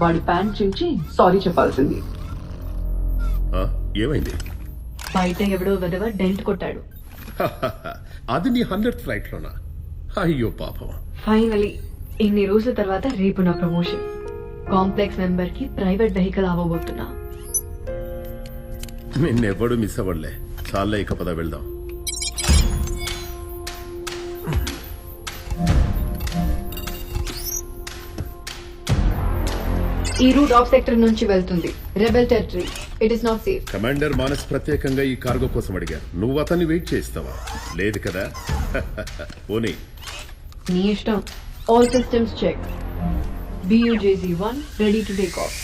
వాడి ప్యాంట్ చించి సారీ చెప్పాల్సింది. ఏమైంది? బయట ఎవడో విధవ డెంట్ కొట్టాడు. అది నీ 100th ఫ్లైట్ లోనా? అయ్యో పాపం. ఫైనలీ ఇన్ని రోజుల తర్వాత రేపు నా ప్రమోషన్. కాంప్లెక్స్ మెంబర్ కి ప్రైవేట్ వెహికల్ అవ్వబోతున్నా. నిన్నెవ్వడు మిస్ అవ్వలే. చాలా ఇక పద వెళ్దాం. ఈ రూట్ ఆఫ్ సెక్టర్ నుంచి వెళ్తుంది. Rebel territory. It is not safe. Commander Manas ప్రత్యేకంగా ఈ కార్గో కోసం అడిగారు. నువ్వు అతన్ని వెయిట్ చేస్తావా? లేదు కదా. పోనీ నీ ఇష్టం. All systems check. BUJZ-1 ready to take of.